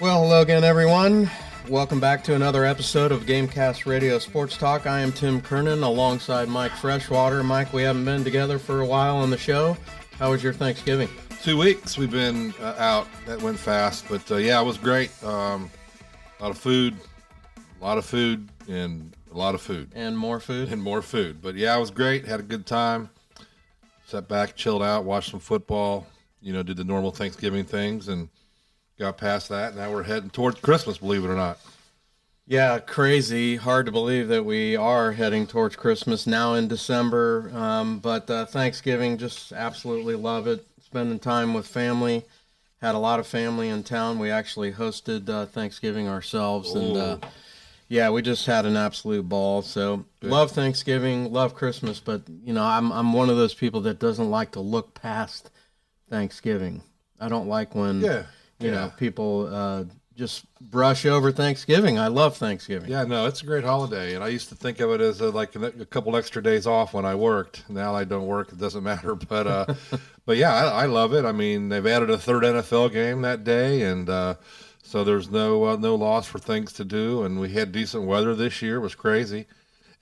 Well, hello again, everyone. Welcome back to another episode of Gamecast Radio Sports Talk. I am Tim Kernan alongside Mike Freshwater. Mike, we haven't been together for a while on the show. How was your Thanksgiving? 2 weeks we've been out. That went fast, but yeah, it was great. A lot of food, and a lot of food. And more food? And more food. But yeah, it was great. Had a good time. Sat back, chilled out, watched some football, did the normal Thanksgiving things, and got past that. Now we're heading towards Christmas, believe it or not. Yeah, crazy. Hard to believe that we are heading towards Christmas now in December. But Thanksgiving, just absolutely love it. Spending time with family. Had a lot of family in town. We actually hosted Thanksgiving ourselves. Ooh. And yeah, we just had an absolute ball. So Good. Love Thanksgiving, love Christmas. But, I'm one of those people that doesn't like to look past Thanksgiving. I don't like when... people just brush over Thanksgiving. I love Thanksgiving. Yeah, no, it's a great holiday, and I used to think of it as like a couple extra days off when I worked. Now I don't work; it doesn't matter. But but yeah, I love it. I mean, they've added a third NFL game that day, and so there's no loss for things to do. And we had decent weather this year; it was crazy,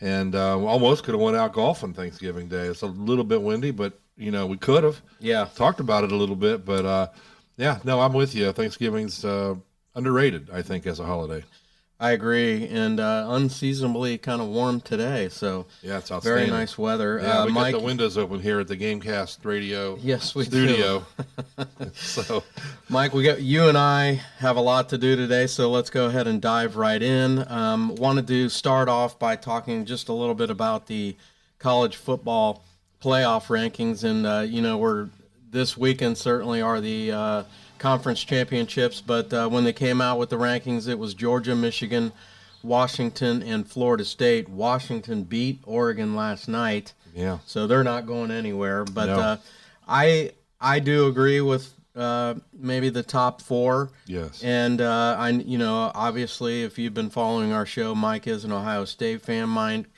and almost could have went out golfing Thanksgiving Day. It's a little bit windy, but we could have. Yeah, talked about it a little bit, but. Yeah, no, I'm with you. Thanksgiving's underrated, I think, as a holiday. I agree, and unseasonably kind of warm today, so yeah, it's outstanding. Very nice weather. Yeah, we Mike, got the windows open here at the Gamecast Radio we studio. Do. So, Mike, you and I have a lot to do today, so let's go ahead and dive right in. Wanted to start off by talking just a little bit about the college football playoff rankings, and we're this weekend certainly are the conference championships, but when they came out with the rankings, it was Georgia, Michigan, Washington, and Florida State. Washington beat Oregon last night, so they're not going anywhere. But no. I do agree with maybe the top four. Yes, and obviously, if you've been following our show, Mike is an Ohio State fan. Mike,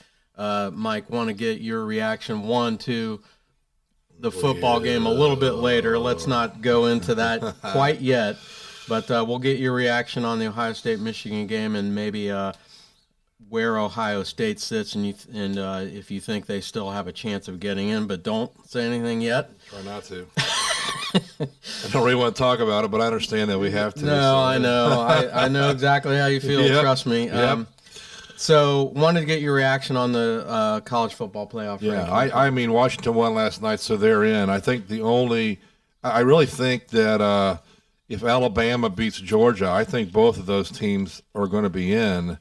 want to get your reaction to the football game a little bit later. Let's not go into that quite yet, but we'll get your reaction on the Ohio State-Michigan game and maybe where Ohio State sits and if you think they still have a chance of getting in, but don't say anything yet. Try not to. I don't really want to talk about it, but I understand that we have to. No, so. I know. I know exactly how you feel. Yep. Trust me. Yep. So, wanted to get your reaction on the college football playoff. Yeah, I mean, Washington won last night, so they're in. I think I really think that if Alabama beats Georgia, I think both of those teams are going to be in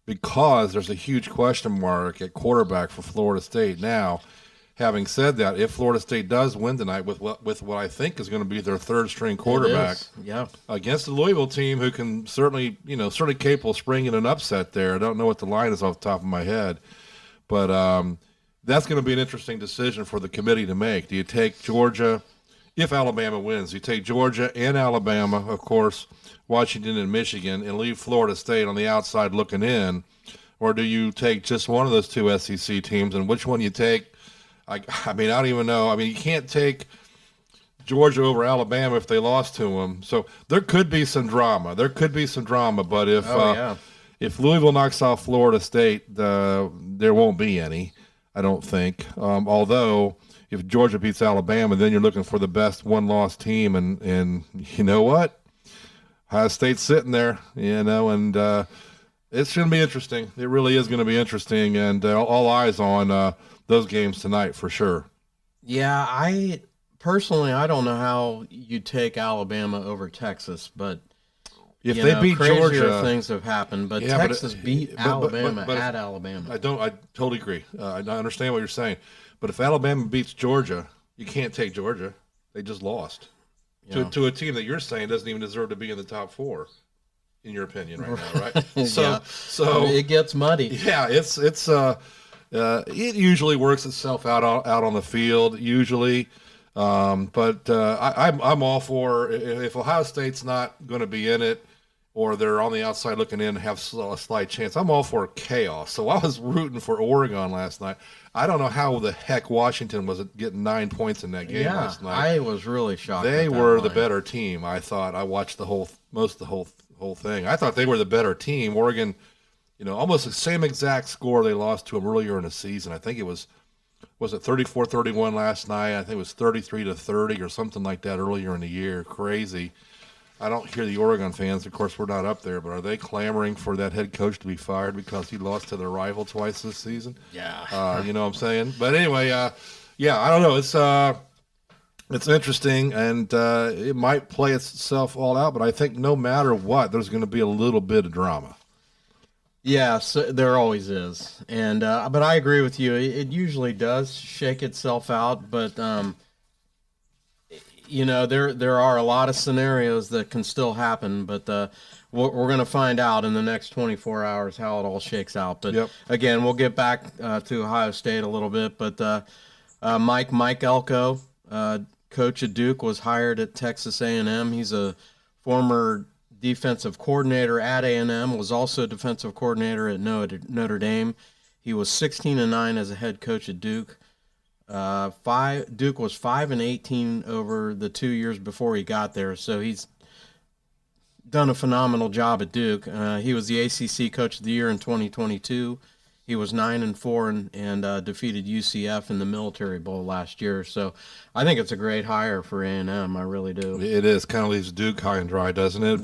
because there's a huge question mark at quarterback for Florida State. Now, having said that, if Florida State does win tonight with what I think is going to be their third string quarterback, against the Louisville team, who can certainly capable of springing an upset there. I don't know what the line is off the top of my head, but that's going to be an interesting decision for the committee to make. Do you take Georgia if Alabama wins? Do you take Georgia and Alabama, of course, Washington and Michigan, and leave Florida State on the outside looking in, or do you take just one of those two SEC teams, and which one you take? I mean, I don't even know. I mean, you can't take Georgia over Alabama if they lost to them. So there could be some drama. But if Louisville knocks off Florida State, there won't be any, I don't think. Although if Georgia beats Alabama, then you're looking for the best one-loss team. And you know what? Ohio State's sitting there, and it's going to be interesting. It really is going to be interesting, and all eyes on those games tonight for sure. Yeah, I don't know how you take Alabama over Texas, but if they beat Georgia, things have happened. But Texas beat Alabama at Alabama. I totally agree. I understand what you're saying, but if Alabama beats Georgia, you can't take Georgia. They just lost to a team that you're saying doesn't even deserve to be in the top four, in your opinion, right now, right? So it gets muddy. Yeah, it's. It usually works itself out on the field, usually. But I'm all for if Ohio State's not going to be in it, or they're on the outside looking in and have a slight chance. I'm all for chaos. So I was rooting for Oregon last night. I don't know how the heck Washington was getting 9 points in that game last night. I was really shocked. They were the better team. I thought. I watched most of the whole thing. I thought they were the better team. Oregon, almost the same exact score they lost to them earlier in the season. I think it was it 34-31 last night? I think it was 33-30 or something like that earlier in the year. Crazy. I don't hear the Oregon fans. Of course, we're not up there, but are they clamoring for that head coach to be fired because he lost to their rival twice this season? Yeah. You know what I'm saying? But anyway, yeah, I don't know. It's interesting, and it might play itself all out, but I think no matter what, there's going to be a little bit of drama. Yeah, so there always is. And but I agree with you. It usually does shake itself out, but there are a lot of scenarios that can still happen, but we're going to find out in the next 24 hours how it all shakes out. But Again, we'll get back to Ohio State a little bit. But Mike Elko, coach at Duke, was hired at Texas A&M. He's a former defensive coordinator at A&M, was also a defensive coordinator at Notre Dame. He was 16-9 as a head coach at Duke. Duke was 5-18 over the 2 years before he got there, so he's done a phenomenal job at Duke. He was the ACC Coach of the Year in 2022. He was 9-4 and defeated UCF in the Military Bowl last year. So I think it's a great hire for A&M. I really do. It is. Kind of leaves Duke high and dry, doesn't it?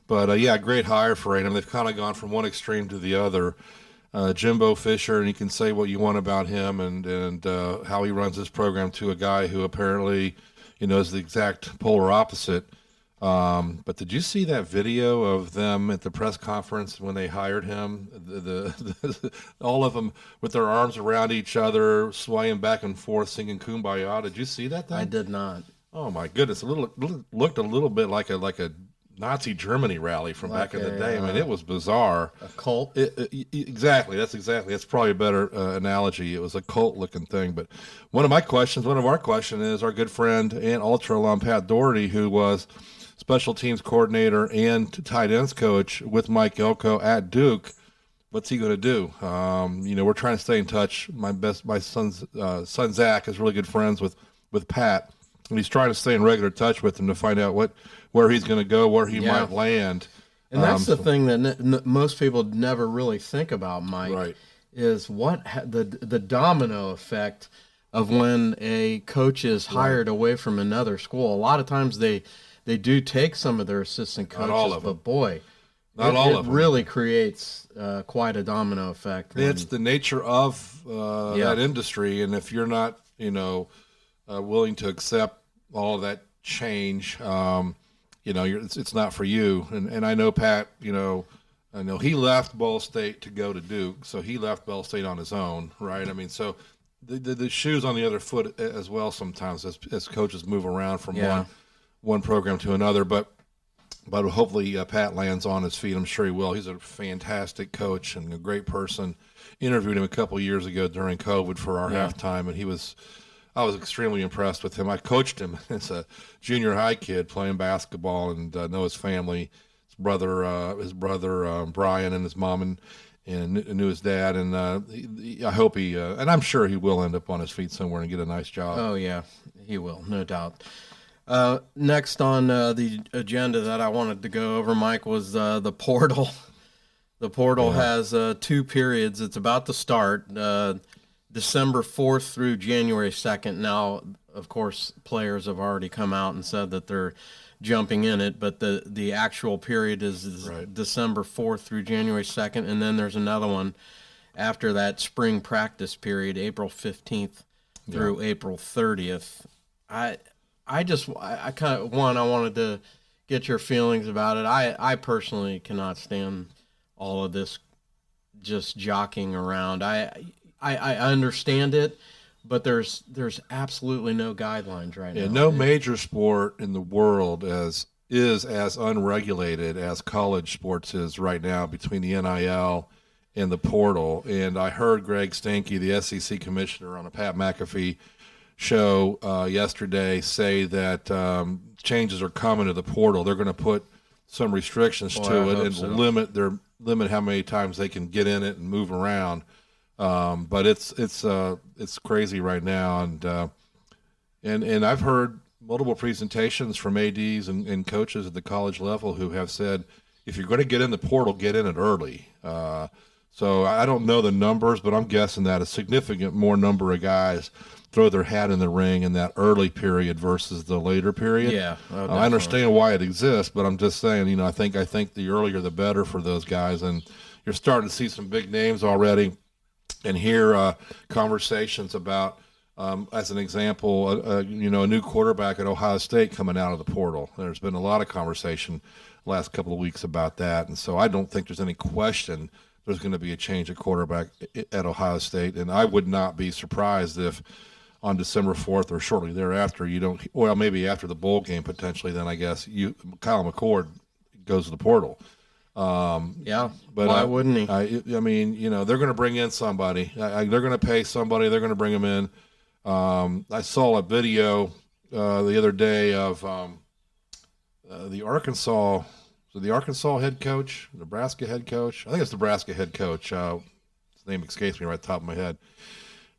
But yeah, great hire for A&M. They've kind of gone from one extreme to the other. Jimbo Fisher, and you can say what you want about him and how he runs his program, to a guy who apparently, is the exact polar opposite. But did you see that video of them at the press conference when they hired him? All of them with their arms around each other, swaying back and forth, singing "Kumbaya." Did you see that thing? I did not. Oh my goodness! Looked a little bit like a Nazi Germany rally from back in the day. I mean, it was bizarre. A cult? Exactly. That's probably a better analogy. It was a cult-looking thing. But one of our questions is our good friend and Ultra alum Pat Doherty, who was special teams coordinator and tight ends coach with Mike Elko at Duke. What's he going to do? We're trying to stay in touch. My son's son Zach is really good friends with Pat, and he's trying to stay in regular touch with him to find out where he's going to go, where he might land. And that's the thing that most people never really think about, Mike, right, is what the domino effect of when a coach is hired away from another school. A lot of times they do take some of their assistant coaches, not all of them. But boy, it really creates quite a domino effect. It's the nature of that industry, and if you're not, willing to accept all of that change, it's not for you. And I know Pat, I know he left Ball State to go to Duke, so he left Ball State on his own, right? I mean, so the shoe's on the other foot as well sometimes as coaches move around from one program to another. But hopefully Pat lands on his feet. I'm sure he will. He's a fantastic coach and a great person. Interviewed him a couple of years ago during COVID for our halftime, and I was extremely impressed with him. I coached him as a junior high kid playing basketball, and know his family, his brother Brian, and his mom, and knew his dad. And I hope and I'm sure he will end up on his feet somewhere and get a nice job. Oh yeah, he will, no doubt. Next on the agenda that I wanted to go over, Mike, was the portal. The portal has 2 periods. It's about to start. December 4th through January 2nd. Now, of course, players have already come out and said that they're jumping in it, but the actual period is December 4th through January 2nd, and then there's another one after that spring practice period, April 15th through April 30th. I wanted to get your feelings about it. I personally cannot stand all of this just jockeying around. I understand it, but there's absolutely no guidelines right now. No major sport in the world is as unregulated as college sports is right now, between the NIL and the portal. And I heard Greg Stanke, the SEC commissioner, on a Pat McAfee show yesterday say that changes are coming to the portal. They're going to put some restrictions to it and limit how many times they can get in it and move around. But it's crazy right now, and I've heard multiple presentations from ads and coaches at the college level who have said, if you're going to get in the portal, get in it early. So I don't know the numbers, but I'm guessing that a significant more number of guys throw their hat in the ring in that early period versus the later period. Yeah, I understand why it exists, but I'm just saying, I think the earlier the better for those guys. And you're starting to see some big names already, and hear conversations about, as an example, a new quarterback at Ohio State coming out of the portal. There's been a lot of conversation the last couple of weeks about that, and so I don't think there's any question there's going to be a change at quarterback at Ohio State, and I would not be surprised if on December 4th or shortly thereafter maybe after the bowl game potentially, then I guess Kyle McCord goes to the portal. Yeah, but why wouldn't he? I mean, they're going to bring in somebody. They're going to pay somebody. They're going to bring him in. I saw a video the other day of the Arkansas head coach, Nebraska head coach. I think it's Nebraska head coach. His name escapes me right at the top of my head.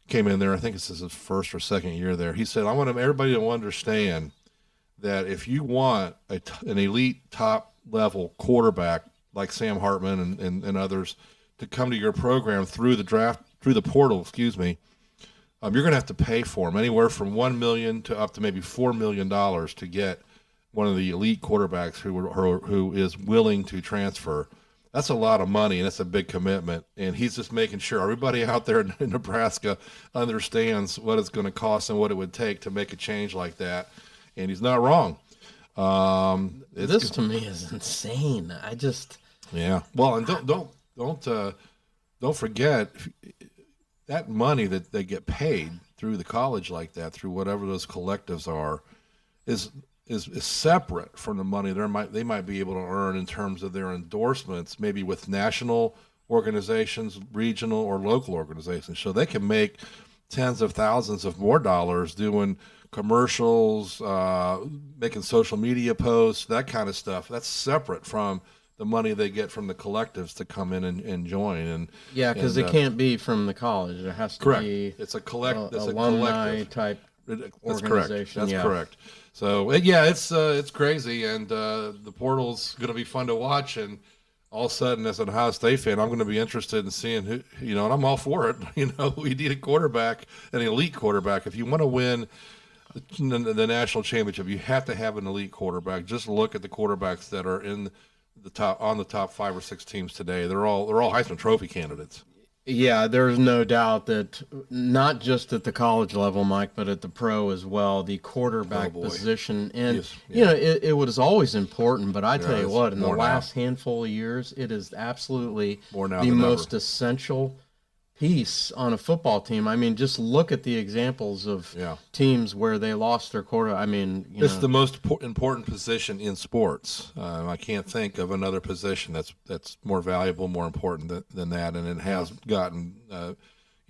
Came in there. I think this is his first or second year there. He said, I want everybody to understand that if you want an elite top level quarterback like Sam Hartman and others to come to your program through the portal, you're going to have to pay for them anywhere from $1 million to up to maybe $4 million to get one of the elite quarterbacks who is willing to transfer. That's a lot of money, and it's a big commitment. And he's just making sure everybody out there in Nebraska understands what it's going to cost and what it would take to make a change like that. And he's not wrong. This to me is insane. Well, and don't forget that money that they get paid through the college like that, through whatever those collectives are, is separate from the money they might be able to earn in terms of their endorsements, maybe with national organizations, regional or local organizations. So they can make tens of thousands of more dollars doing commercials, making social media posts, that kind of stuff. That's separate from the money they get from the collectives to come in and join. Because it can't be from the college. It has to be it's a alumni type That's organization. That's correct. So it's crazy, and the portal's going to be fun to watch. And all of a sudden, as an Ohio State fan, I'm going to be interested in seeing who, and I'm all for it. We need a quarterback, an elite quarterback. If you want to win the national championship, you have to have an elite quarterback. Just look at the quarterbacks that are in the top 5 or 6 teams today. They're all Heisman Trophy candidates. Yeah, there's no doubt that not just at the college level, Mike, but at the pro as well, the quarterback position. And, it was always important, but I tell you what, in the last handful of years, it is absolutely the most essential piece on a football team. I mean, just look at the examples of teams where they lost their quarter. I mean, it's the most important position in sports. I can't think of another position that's more valuable, more important than that, and it has gotten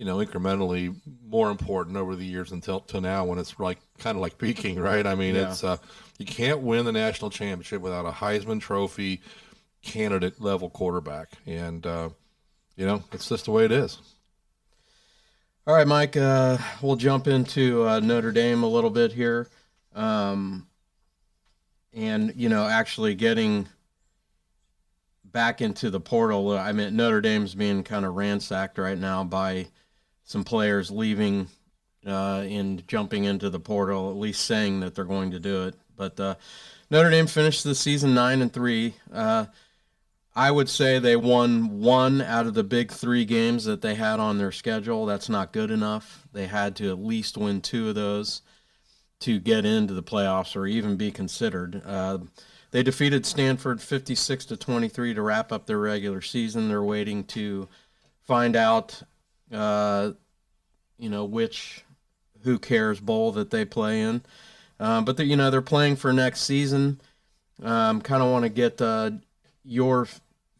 incrementally more important over the years until now, when it's kind of like peaking, right? I mean, it's you can't win the national championship without a Heisman Trophy candidate level quarterback, and it's just the way it is. All right, Mike, we'll jump into Notre Dame a little bit here. And, actually getting back into the portal. I mean, Notre Dame's being kind of ransacked right now by some players leaving and jumping into the portal, at least saying that they're going to do it. But Notre Dame finished the season 9-3. I would say they won 1 out of the big 3 games that they had on their schedule. That's not good enough. They had to at least win 2 of those to get into the playoffs or even be considered. They defeated Stanford 56-23 to wrap up their regular season. They're waiting to find out, which Who Cares Bowl that they play in. But they're playing for next season. Kind of want to get your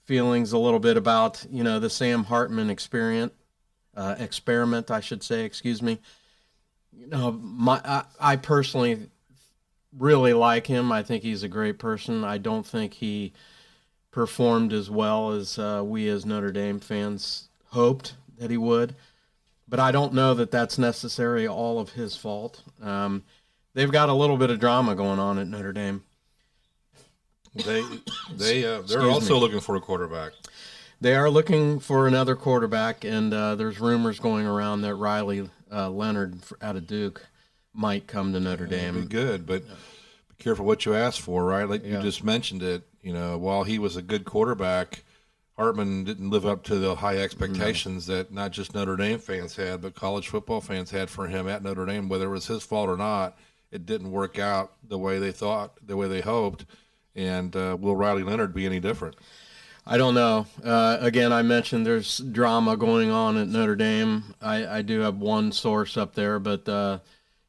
feelings a little bit about the Sam Hartman experiment, I should say. Excuse me. I personally really like him. I think he's a great person. I don't think he performed as well as we as Notre Dame fans hoped that he would. But I don't know that that's necessarily all of his fault. They've got a little bit of drama going on at Notre Dame. They're also looking for a quarterback. They are looking for another quarterback, and there's rumors going around that Riley Leonard out of Duke might come to Notre Dame. Be good, but be careful what you ask for, right? Like you just mentioned it. While he was a good quarterback, Hartman didn't live up to the high expectations that not just Notre Dame fans had, but college football fans had for him at Notre Dame. Whether it was his fault or not, it didn't work out the way they thought, the way they hoped. And will Riley Leonard be any different? I don't know. Again, I mentioned there's drama going on at Notre Dame. I do have one source up there, but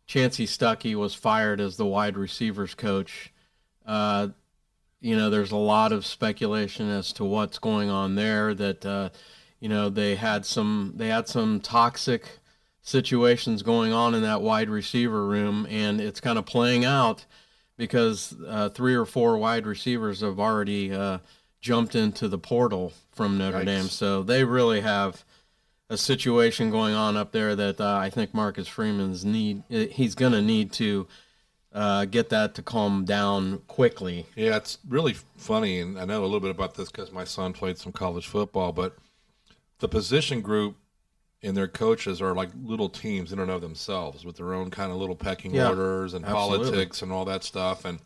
Chancey Stuckey was fired as the wide receivers coach. There's a lot of speculation as to what's going on there. That they had some toxic situations going on in that wide receiver room, and it's kind of playing out because 3 or 4 wide receivers have already jumped into the portal from Notre Dame. So they really have a situation going on up there that I think Marcus he's going to need to get that to calm down quickly. Yeah, it's really funny, and I know a little bit about this because my son played some college football, but the position group and their coaches are like little teams in and of themselves with their own kind of little pecking orders and politics and all that stuff. And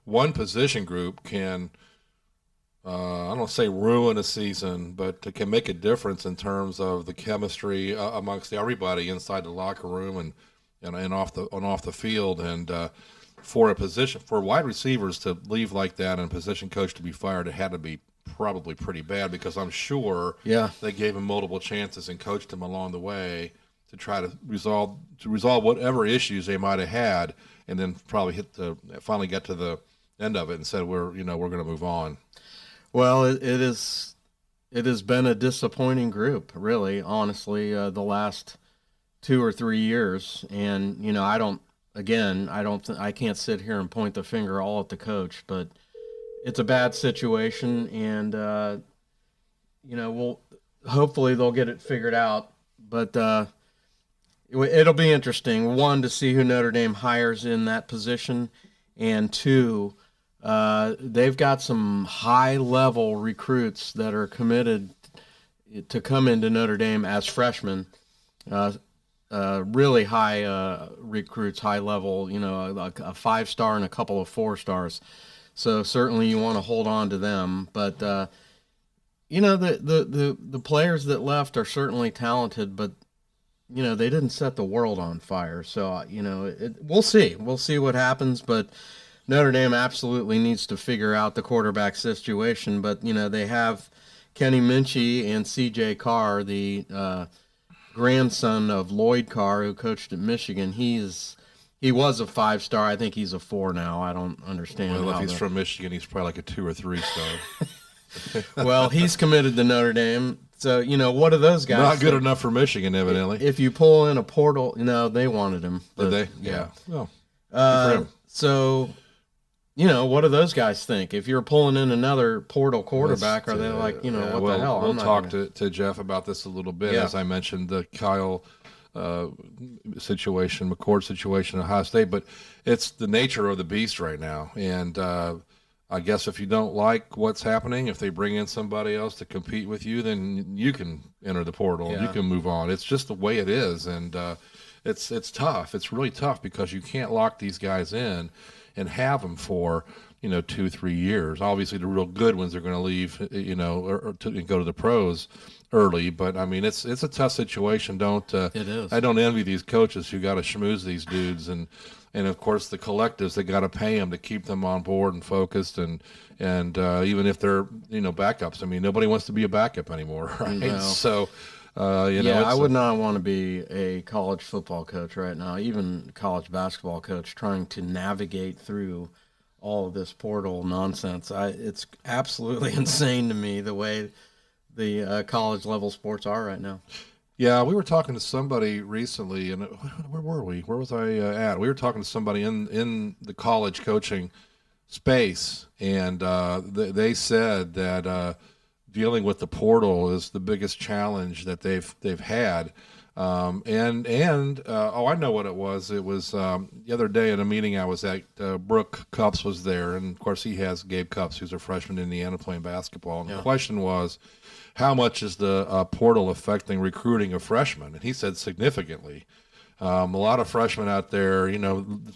one position group can I don't say ruin a season, but it can make a difference in terms of the chemistry amongst everybody inside the locker room and off the field. And for wide receivers to leave like that and a position coach to be fired, it had to be probably pretty bad because I'm sure they gave him multiple chances and coached him along the way to try to resolve whatever issues they might have had, and then probably finally get to the end of it and said we're going to move on. Well, it has been a disappointing group, really, honestly, the last 2 or 3 years. And, I can't sit here and point the finger all at the coach, but it's a bad situation. And, hopefully they'll get it figured out. But it'll be interesting, one, to see who Notre Dame hires in that position, and two, they've got some high-level recruits that are committed to come into Notre Dame as freshmen. Really high recruits, high level. Like a 5-star and a couple of 4-stars. So certainly you want to hold on to them. But the players that left are certainly talented, but they didn't set the world on fire. So we'll see. We'll see what happens, but Notre Dame absolutely needs to figure out the quarterback situation, but they have Kenny Minchie and C.J. Carr, the grandson of Lloyd Carr, who coached at Michigan. He was a 5-star. I think he's a 4 now. I don't understand. Well, if he's from Michigan, he's probably like a 2 or 3-star. Well, he's committed to Notre Dame. So what are those guys? Not good enough for Michigan, evidently. If you pull in a portal, they wanted him. Did they? Yeah. Well, good for him. So. What do those guys think? If you're pulling in another portal quarterback, are they like, what the hell? We'll talk to Jeff about this a little bit. As I mentioned, the Kyle situation, McCord situation at Ohio State, but it's the nature of the beast right now. And I guess if you don't like what's happening, if they bring in somebody else to compete with you, then you can enter the portal. You can move on. It's just the way it is. And it's tough. It's really tough because you can't lock these guys in and have them for 2-3 years. Obviously, the real good ones are going to leave, or go to the pros early. But I mean, it's a tough situation. It is. I don't envy these coaches who got to schmooze these dudes, and of course the collectives that got to pay them to keep them on board and focused, and even if they're backups. I mean, nobody wants to be a backup anymore, right? No. So. I would not want to be a college football coach right now, even college basketball coach, trying to navigate through all of this portal nonsense. It's absolutely insane to me the way the college level sports are right now. Yeah, we were talking to somebody recently, and where were we? Where was I at? We were talking to somebody in the college coaching space, and they said that dealing with the portal is the biggest challenge that they've had. Oh, I know what it was. It was the other day in a meeting I was at. Brooke Cups was there, and of course he has Gabe Cups, who's a freshman in Indiana playing basketball. And the question was, how much is the portal affecting recruiting of freshmen? And he said significantly. A lot of freshmen out there,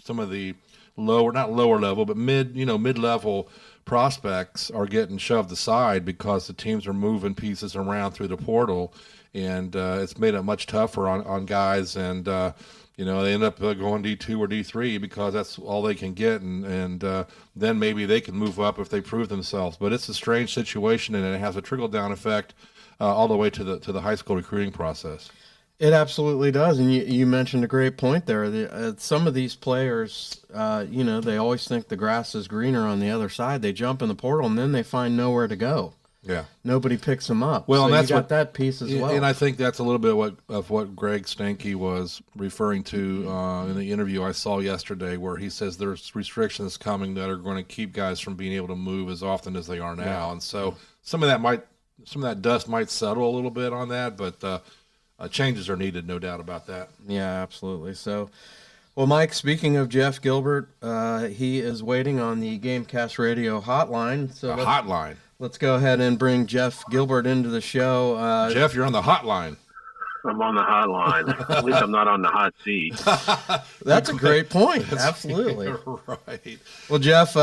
some of the not lower level, but mid-level prospects are getting shoved aside because the teams are moving pieces around through the portal, and it's made it much tougher on guys, and they end up going D2 or D3 because that's all they can get, and then maybe they can move up if they prove themselves. But it's a strange situation, and it has a trickle-down effect all the way to the high school recruiting process. It absolutely does, and you mentioned a great point there. Some of these players, they always think the grass is greener on the other side. They jump in the portal, and then they find nowhere to go. Yeah, nobody picks them up. Well, so and that's you got that piece as well. And I think that's a little bit of what Greg Stanke was referring to in the interview I saw yesterday, where he says there's restrictions coming that are going to keep guys from being able to move as often as they are now, and so some of that dust might settle a little bit on that, but. Changes are needed, no doubt about that. Yeah, absolutely. So, well, Mike, speaking of Jeff Gilbert, he is waiting on the Gamecast Radio hotline. So hotline. Let's go ahead and bring Jeff Gilbert into the show. Jeff, you're on the hotline. I'm on the hotline. At least I'm not on the hot seat. That's a great point. Absolutely. Right. Well, Jeff,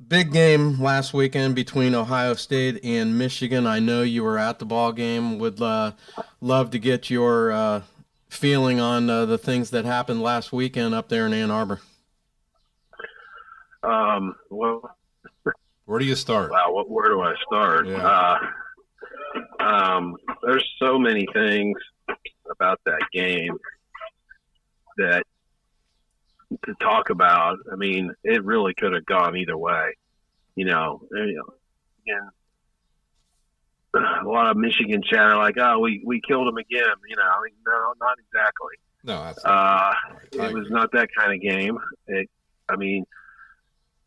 big game last weekend between Ohio State and Michigan. I know you were at the ball game. Would love to get your feeling on the things that happened last weekend up there in Ann Arbor. Well, where do you start? Wow, where do I start? Yeah. There's so many things about that game that to talk about. I mean, it really could have gone either way. And a lot of Michigan chatter like, "Oh, we killed him again." No, not exactly. No, that's it was not that kind of game.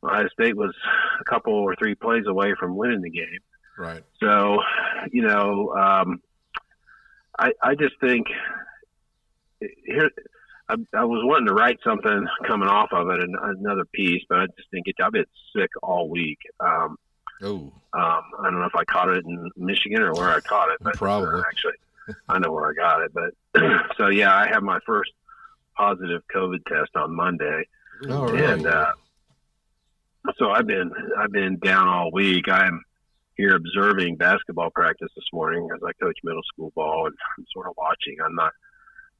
Ohio State was a couple or three plays away from winning the game. Right. So, I just think here. I was wanting to write something coming off of it, and another piece, but I just didn't get to. I've been sick all week. I don't know if I caught it in Michigan or where I caught it, but probably actually, I know where I got it. But so yeah, I have my first positive COVID test on Monday, really? And so I've been down all week. I'm here observing basketball practice this morning as I coach middle school ball, and I'm sort of watching. I'm not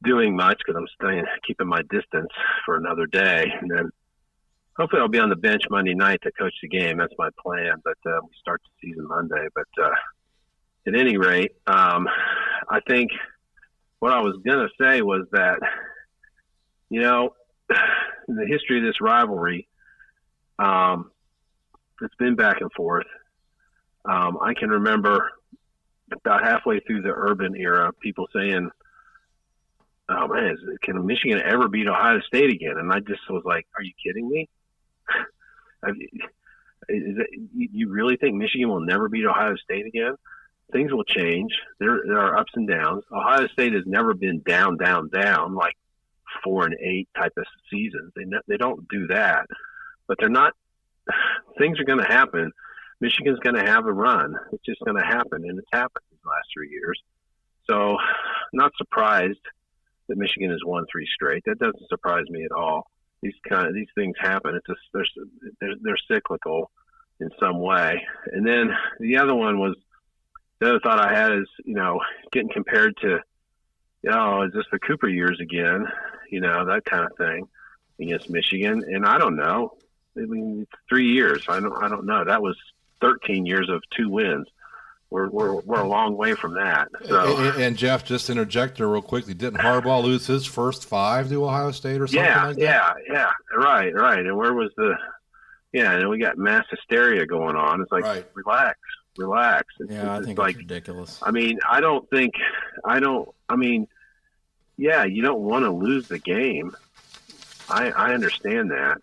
doing much because I'm keeping my distance for another day, and then hopefully I'll be on the bench Monday night to coach the game. That's my plan. But we start the season Monday. But at any rate, I think what I was gonna say was that in the history of this rivalry, it's been back and forth. I can remember about halfway through the Urban era, people saying, "Oh man, can Michigan ever beat Ohio State again?" And I just was like, "Are you kidding me? You really think Michigan will never beat Ohio State again? Things will change. There are ups and downs. Ohio State has never been down like 4-8 type of seasons. They don't do that, but they're not. Things are going to happen. Michigan's going to have a run. It's just going to happen, and it's happened in the last 3 years. So, not surprised that Michigan has won 3 straight. That doesn't surprise me at all. These things happen. It's just they're cyclical in some way. And then the other thought I had is getting compared to is this the Cooper years again? That kind of thing against Michigan. And I don't know. I mean, it's 3 years. I don't know. That was 13 years of 2 wins. We're a long way from that. So, and Jeff, just interject there real quickly. Didn't Harbaugh lose his first 5 to Ohio State or something like that? Yeah. Right. And where was and we got mass hysteria going on. It's like, relax. relax. I think it's ridiculous. I mean, yeah, you don't want to lose the game. I understand that,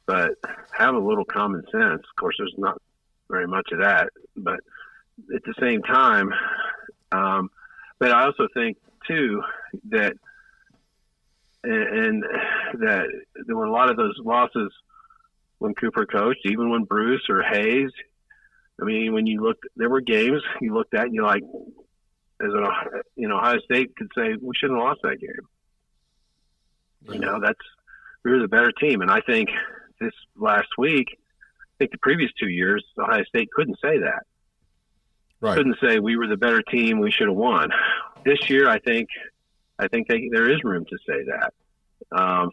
but have a little common sense. Of course, there's not very much of that, but at the same time, but I also think too that, and that there were a lot of those losses when Cooper coached, even when Bruce or Hayes. I mean, when you looked, there were games you looked at and you're like, as an, Ohio State could say, we shouldn't have lost that game. Yeah. We were the better team. And I think this last week, I think the previous 2 years, Ohio State couldn't say that. Right. Couldn't say we were the better team, we should have won. This year, I think there is room to say that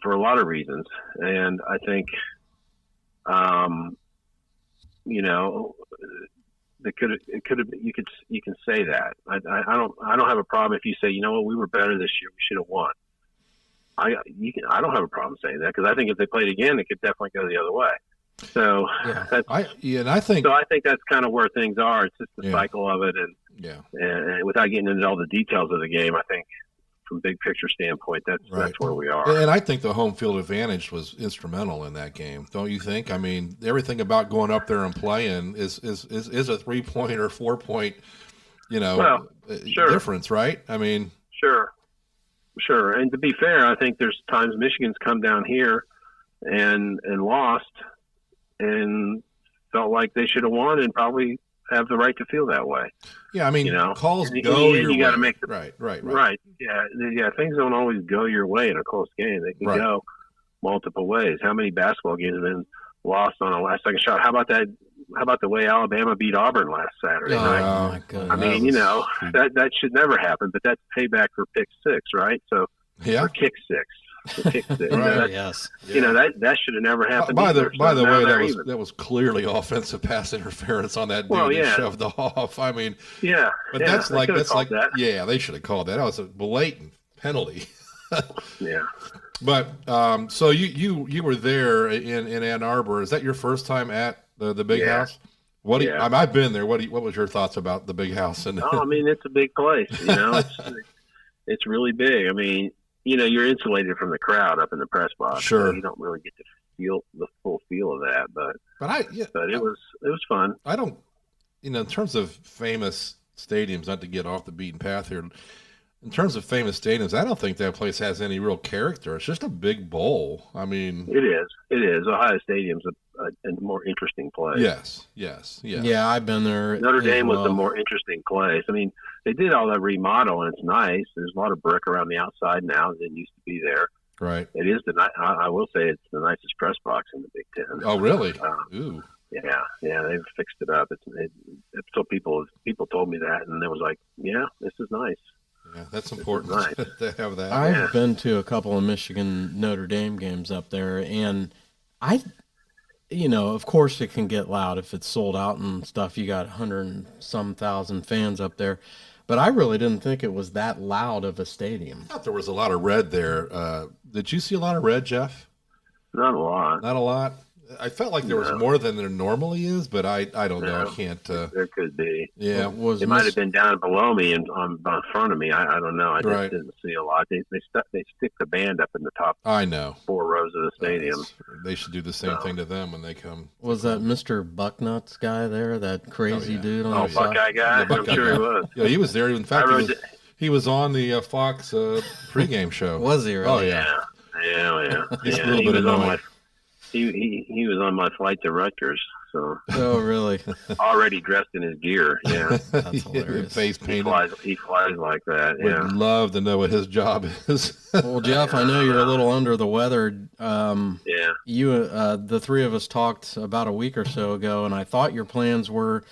for a lot of reasons. And I think, it could have. You can say that. I don't have a problem if you say, you know what, we were better this year, we should have won. I don't have a problem saying that, because I think if they played again, it could definitely go the other way. So I think that's kind of where things are. It's just the cycle of it, and without getting into all the details of the game, I think from big picture standpoint, that's where we are. And I think the home field advantage was instrumental in that game, don't you think? I mean, everything about going up there and playing is a 3-point or 4-point, difference, right? I mean, sure. And to be fair, I think there's times Michigan's come down here and lost and felt like they should have won and probably have the right to feel that way. Yeah, I mean, calls go your way. You got to make the right. Yeah. Things don't always go your way in a close game. They can go multiple ways. How many basketball games have been lost on a last-second shot? How about that? How about the way Alabama beat Auburn last Saturday night? Oh my goodness! I mean, that should never happen. But that's payback for pick six, right? So for kick six. Right, yes. That should have never happened. By the way, that was clearly offensive pass interference on that dude that shoved off. I mean, but that's that. Yeah, they should have called that. That was a blatant penalty. Yeah. But so you were there in Ann Arbor. Is that your first time at the Big House? I've been there. What was your thoughts about the Big House? And I mean, it's a big place. It's really big. I mean, you're insulated from the crowd up in the press box. Sure. So you don't really get to feel the full feel of that, but it was fun. I don't, in terms of famous stadiums, not to get off the beaten path here, in terms of famous stadiums, I don't think that place has any real character. It's just a big bowl. I mean, it is. Ohio Stadium's a more interesting place. Yes. Yeah, I've been there. Notre Dame was a more interesting place. I mean, they did all that remodel, and it's nice. There's a lot of brick around the outside now that used to be there. Right. It is I will say it's the nicest press box in the Big Ten. Oh, really? Ooh. Yeah, they've fixed it up. So people told me that, and they was like, "Yeah, this is nice." Yeah, that's important to have that. I've been to a couple of Michigan Notre Dame games up there, and of course it can get loud if it's sold out and stuff. You got 100 and some thousand fans up there, but I really didn't think it was that loud of a stadium. I thought there was a lot of red there. Did you see a lot of red, Jeff? Not a lot. Not a lot? I felt like there was more than there normally is, but I don't know. I can't. There could be. Yeah, it might have been down below me and on front of me. I don't know. I just didn't see a lot. They stick the band up in the top. I know. 4 rows of the stadium. They should do the same thing to them when they come. Was that Mr. Bucknuts guy there? That crazy dude on the side? Buckeye guy. I'm sure he was. Yeah, he was there. In fact, he was on the Fox pregame show. Was he really? Oh yeah. Yeah. Just a little bit annoying. He was on my flight to Rutgers, so. Oh, really? Already dressed in his gear, yeah. That's hilarious. Face painted. He flies like that, yeah. Would love to know what his job is. Well, Jeff, I know you're a little under the weather. Yeah. You, the three of us talked about a week or so ago, and I thought your plans were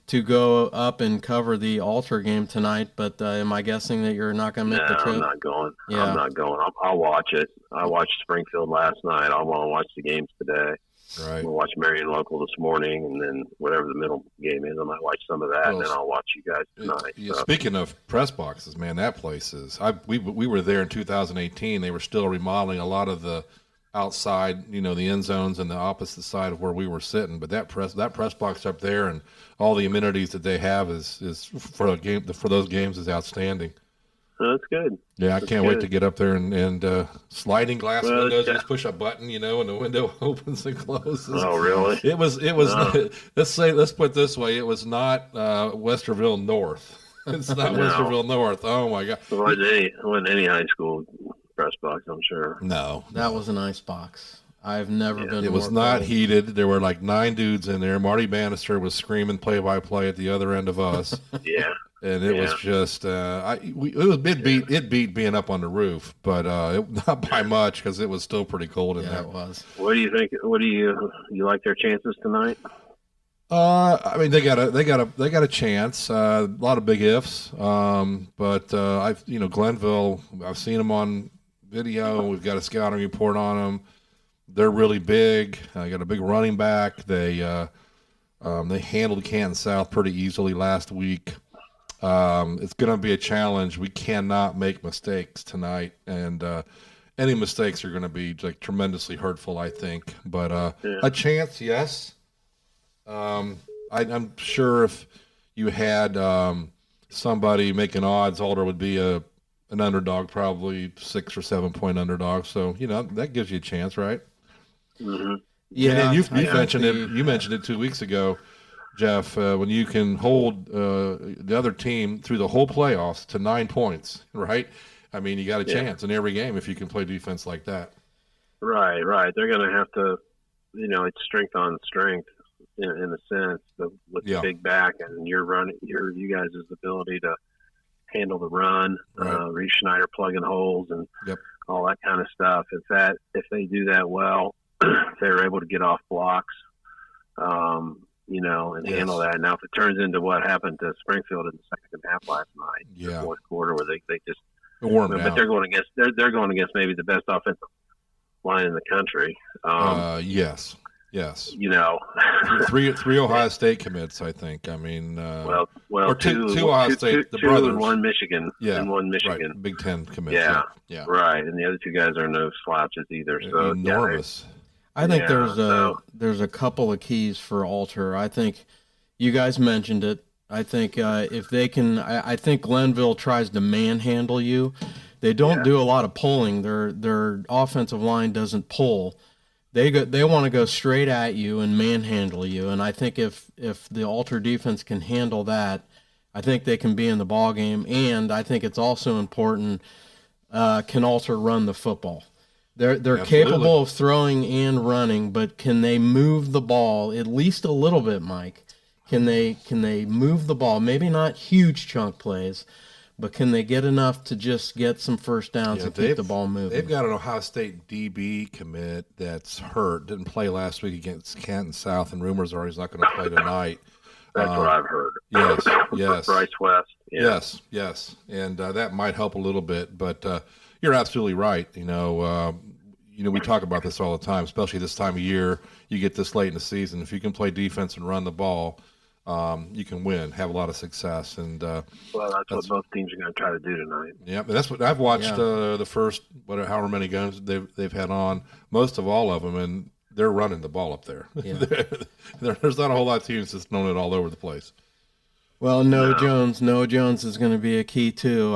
to go up and cover the Alter game tonight, but am I guessing that you're not going to make the trip? I'm not going. Yeah. I'm not going. I'll watch it. I watched Springfield last night. I want to watch the games today. Right. We'll watch Marion Local this morning, and then whatever the middle game is, I might watch some of that, and then I'll watch you guys tonight. Yeah, speaking of press boxes, man, that place is. We were there in 2018. They were still remodeling a lot of the outside, the end zones and the opposite side of where we were sitting. But that press box up there and all the amenities that they have is for a game for those games is outstanding. That's good. Yeah, I can't wait to get up there and sliding glass windows. You just push a button, and the window opens and closes. Oh, really? It was. Oh. Let's put it this way: it was not Westerville North. It's not Westerville North. Oh my God! It wasn't any high school press box, I'm sure. No, that was an ice box. I've never been. It was not cold. Heated. There were like 9 dudes in there. Marty Bannister was screaming play-by-play at the other end of us. Yeah. And it was just, it beat being up on the roof, but not by much because it was still pretty cold in there. It was. What do you think? You like their chances tonight? I mean, they got a chance. A lot of big ifs, but Glenville. I've seen them on video. We've got a scouting report on them. They're really big. I got a big running back. They handled Canton South pretty easily last week. It's going to be a challenge. We cannot make mistakes tonight, and any mistakes are going to be like tremendously hurtful, I think. But a chance, yes. I'm sure if you had somebody making odds, Alder would be an underdog, probably 6 or 7 point underdog. So that gives you a chance, right? Mm-hmm. Yeah, and you mentioned it. You mentioned it 2 weeks ago, Jeff. When you can hold the other team through the whole playoffs to 9 points, right? I mean, you got a chance in every game if you can play defense like that. Right. They're going to have to, it's strength on strength in a sense with the big back and you guys' ability to handle the run, right. Reece Schneider plugging holes and all that kind of stuff. If they do that well, if they're able to get off blocks, and handle that. Now, if it turns into what happened to Springfield in the second half last night, the fourth quarter, where they just warm down. But they're going against maybe the best offensive line in the country. Yes. three Ohio State commits, I think. I mean, or two Ohio State, the brothers, and one Michigan, and one Michigan, right. Big Ten commits. Yeah, right. And the other 2 guys are no slouches either. So enormous. I think there's a couple of keys for Alter. I think you guys mentioned it. I think if they can, I think Glenville tries to manhandle you. They don't do a lot of pulling. Their offensive line doesn't pull. They want to go straight at you and manhandle you. And I think if the Alter defense can handle that, I think they can be in the ball game. And I think it's also important. Can Alter run the football? They're capable of throwing and running, but can they move the ball at least a little bit, Mike? Can they move the ball? Maybe not huge chunk plays, but can they get enough to just get some first downs and keep the ball moving? They've got an Ohio State DB commit that's hurt. Didn't play last week against Canton South, and rumors are he's not going to play tonight. That's what I've heard. Yes. Bryce West. Yeah. Yes. And that might help a little bit, but you're absolutely right. We talk about this all the time, especially this time of year. You get this late in the season. If you can play defense and run the ball, you can win, have a lot of success. And that's what both teams are going to try to do tonight. Yeah, and that's what I've watched the first however many games they've had on, most of all of them, and they're running the ball up there. Yeah. There's not a whole lot of teams that's known it all over the place. Well, Noah Jones is going to be a key too.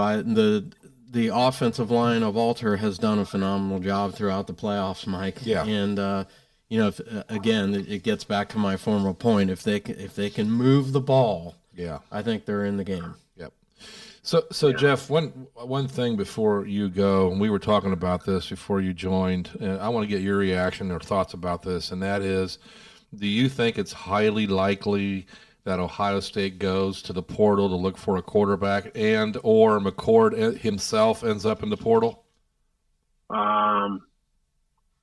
The offensive line of Alter has done a phenomenal job throughout the playoffs, Mike. Yeah. And again, it gets back to my former point. If they can move the ball, I think they're in the game. Yep. So Jeff, one thing before you go, and we were talking about this before you joined. I want to get your reaction or thoughts about this, and that is, do you think it's highly likely that Ohio State goes to the portal to look for a quarterback, and or McCord himself ends up in the portal? The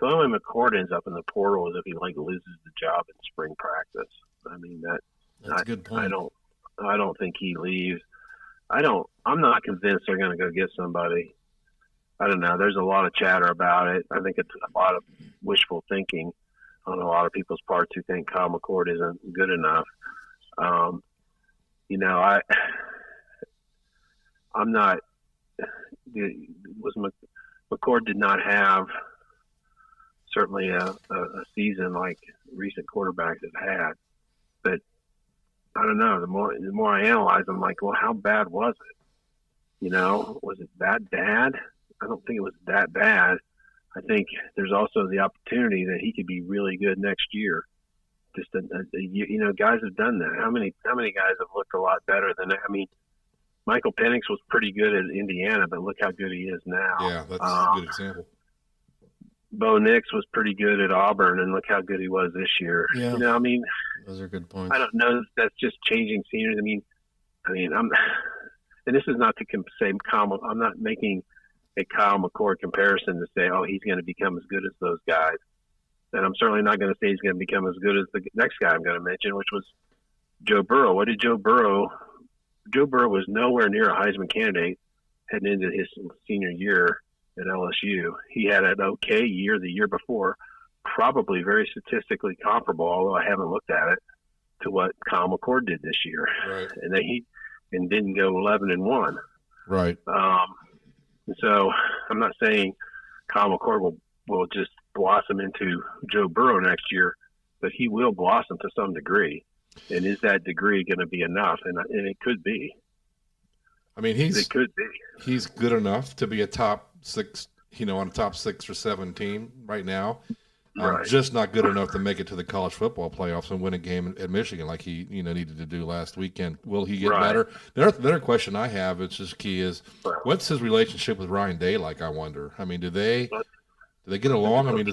only way McCord ends up in the portal is if he loses the job in spring practice. I mean that's a good point. I don't think he leaves. I'm not convinced they're going to go get somebody. I don't know. There's a lot of chatter about it. I think it's a lot of wishful thinking on a lot of people's parts who think Kyle McCord isn't good enough. McCord did not have certainly a season like recent quarterbacks have had. But I don't know. The more I analyze, I'm like, well, how bad was it? Was it that bad? I don't think it was that bad. I think there's also the opportunity that he could be really good next year. Just guys have done that. How many guys have looked a lot better than that? I mean, Michael Penix was pretty good at Indiana, but look how good he is now. Yeah, that's a good example. Bo Nix was pretty good at Auburn, and look how good he was this year. Yeah. I mean, those are good points. I don't know if that's just changing scenery. And this is not to say I'm not making a Kyle McCord comparison to say, oh, he's going to become as good as those guys. And I'm certainly not going to say he's going to become as good as the next guy I'm going to mention, which was Joe Burrow. What did Joe Burrow? Joe Burrow was nowhere near a Heisman candidate heading into his senior year at LSU. He had an okay year the year before, probably very statistically comparable, although I haven't looked at it, to what Kyle McCord did this year. Right. And then didn't go 11-1. Right. So I'm not saying Kyle McCord will just blossom into Joe Burrow next year, but he will blossom to some degree. And is that degree going to be enough? And it could be. I mean, it could be. He's good enough to be a top 6, on a top 6 or 7 team right now. Right. Just not good enough to make it to the college football playoffs and win a game at Michigan like he needed to do last weekend. Will he get better? The other question I have, it's just key, is what's his relationship with Ryan Day like? I wonder. I mean, do they get along? I mean,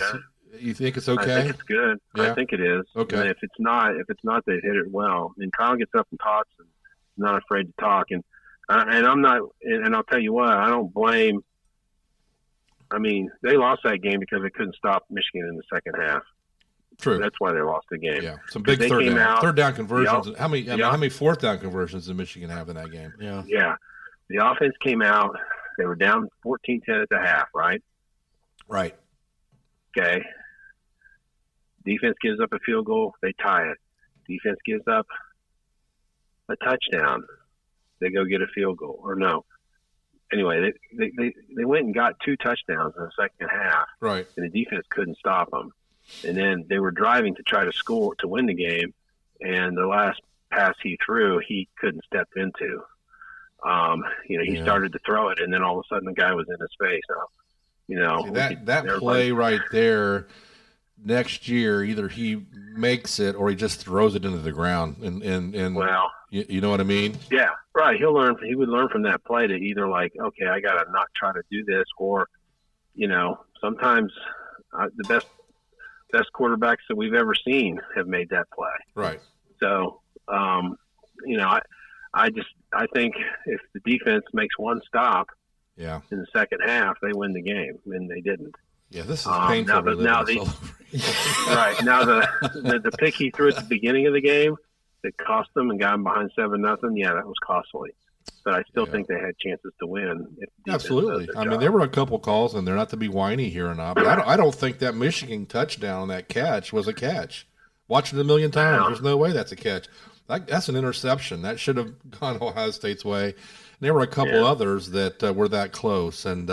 you think it's okay? I think it's good. Yeah? I think it is. Okay. And if it's not, they hit it well. And Kyle gets up and talks, and not afraid to talk. And I'm not. And I'll tell you what, I don't blame. I mean, they lost that game because they couldn't stop Michigan in the second half. True. That's why they lost the game. Yeah, some big third down conversions. How many fourth down conversions did Michigan have in that game? Yeah. Yeah. The offense came out. They were down 14-10 at the half, right? Right. Okay. Defense gives up a field goal. They tie it. Defense gives up a touchdown. They go get a field goal. Or no. Anyway, they went and got 2 touchdowns in the second half. Right. And the defense couldn't stop them. And then they were driving to try to score to win the game. And the last pass he threw, he couldn't step into. He started to throw it, and then all of a sudden the guy was in his face. So, that play right there, next year, either he makes it or he just throws it into the ground. And well, you know what I mean? Yeah, right. He would learn from that play to either like, okay, I got to not try to do this, or, sometimes the best quarterbacks that we've ever seen have made that play. Right. So, I think if the defense makes one stop, in the second half, they win the game, and they didn't. Yeah, this is painful. Right now, the pick he threw at the beginning of the game that cost them and got them behind 7-0. Yeah, that was costly. But I still think they had chances to win. Absolutely. I mean, there were a couple calls, and they're not to be whiny here or not, but I don't think that Michigan touchdown, that catch, was a catch. Watched it a million times. There's no way that's a catch. That's an interception. That should have gone Ohio State's way. And there were a couple others that were that close. And